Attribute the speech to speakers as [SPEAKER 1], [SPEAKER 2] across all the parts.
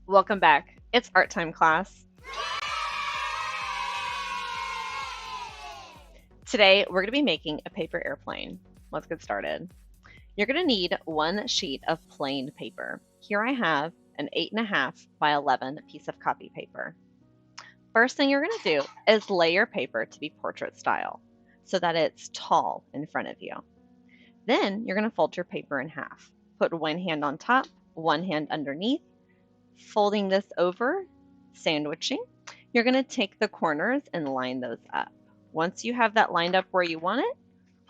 [SPEAKER 1] Welcome back. It's art time, class. Today, we're going to be making a paper airplane. Let's get started. You're going to need one sheet of plain paper. Here I have an 8.5 by 11 piece of copy paper. First thing you're going to do is lay your paper to be portrait style so that it's tall in front of you. Then you're going to fold your paper in half. Put one hand on top, one hand underneath, folding this over, sandwiching. You're going to take the corners and line those up. Once you have that lined up where you want it,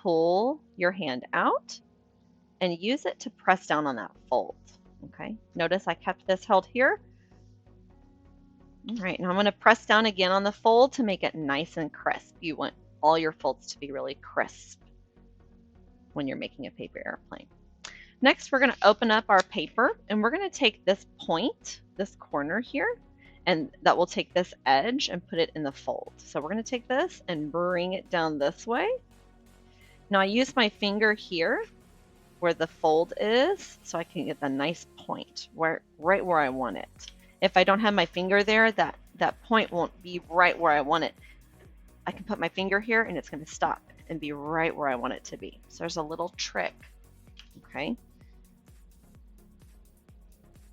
[SPEAKER 1] pull your hand out and use it to press down on that fold. Okay, notice I kept this held here. All right, now I'm going to press down again on the fold to make it nice and crisp. You want all your folds to be really crisp when you're making a paper airplane. Next, we're going to open up our paper and we're going to take this point, this corner here, and that will take this edge and put it in the fold. So we're going to take this and bring it down this way. Now I use my finger here where the fold is so I can get the nice point right where I want it. If I don't have my finger there, that point won't be right where I want it. I can put my finger here and it's going to stop and be right where I want it to be. So there's a little trick. Okay.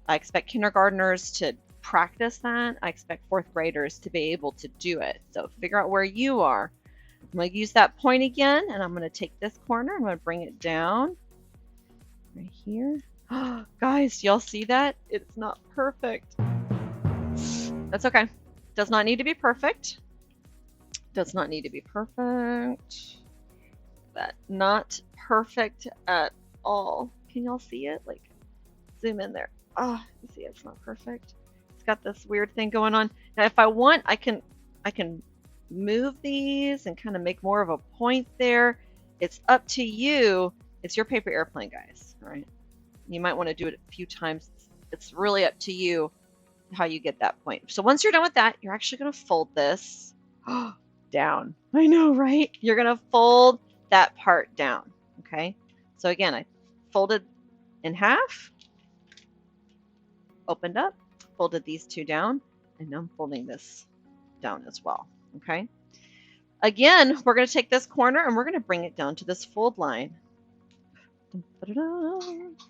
[SPEAKER 1] I expect kindergartners to practice that. I expect fourth graders to be able to do it. So figure out where you are. I'm going to use that point again, and I'm going to take this corner. I'm going to bring it down right here. Oh, guys, y'all see that? It's not perfect. That's okay. Does not need to be perfect. Does not need to be perfect. That not perfect at all. Can y'all see it? Like, zoom in there. Oh, you see it's not perfect. It's got this weird thing going on. Now, if I want, I can move these and kind of make more of a point there. It's up to you. It's your paper airplane, guys. All right. You might want to do it a few times. It's really up to you how you get that point. So once you're done with that, you're actually going to fold this down. I know, right? You're going to fold that part down. Okay. So again, I folded in half, opened up, folded these two down, and now I'm folding this down as well. Okay. Again, we're going to take this corner and we're going to bring it down to this fold line.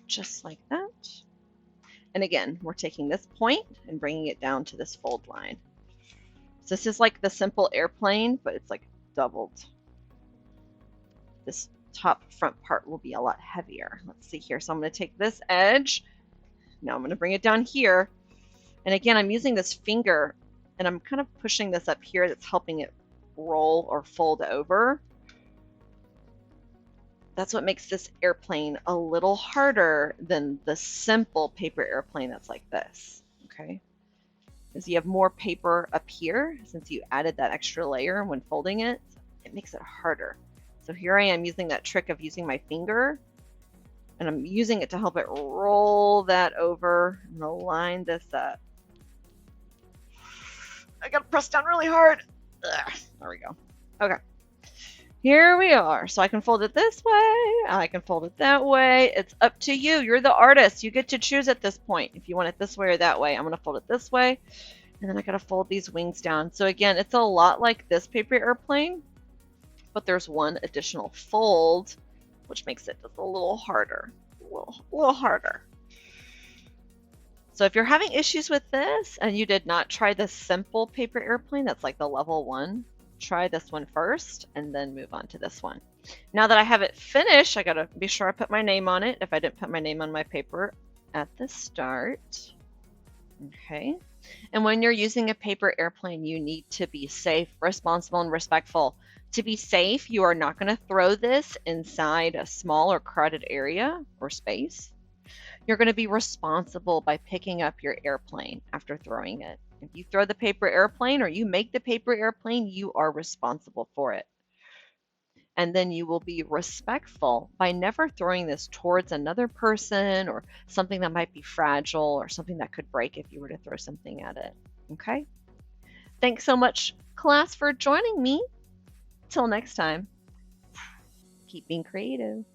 [SPEAKER 1] Just like that. And again, we're taking this point and bringing it down to this fold line. So this is like the simple airplane, but it's like doubled. This top front part will be a lot heavier. Let's see here. So I'm going to take this edge. Now I'm going to bring it down here. And again, I'm using this finger and I'm kind of pushing this up here that's helping it roll or fold over. That's what makes this airplane a little harder than the simple paper airplane that's like this, okay? Because you have more paper up here, since you added that extra layer when folding it, it makes it harder. So here I am using that trick of using my finger, and I'm using it to help it roll that over. I'm gonna line this up. I gotta press down really hard. Ugh, there we go. Okay. Here we are. So I can fold it this way. I can fold it that way. It's up to you. You're the artist. You get to choose at this point if you want it this way or that way. I'm going to fold it this way. And then I got to fold these wings down. So again, it's a lot like this paper airplane, but there's one additional fold, which makes it just a little harder. A little harder. So if you're having issues with this and you did not try the simple paper airplane, that's like the level 1, try this one first and then move on to this one. Now that I have it finished, I gotta be sure I put my name on it if I didn't put my name on my paper at the start. Okay. And when you're using a paper airplane, you need to be safe, responsible, and respectful. To be safe, you are not going to throw this inside a small or crowded area or space. You're going to be responsible by picking up your airplane after throwing it. If you throw the paper airplane or you make the paper airplane, you are responsible for it. And then you will be respectful by never throwing this towards another person or something that might be fragile or something that could break if you were to throw something at it. Okay? Thanks so much, class, for joining me. Till next time, keep being creative.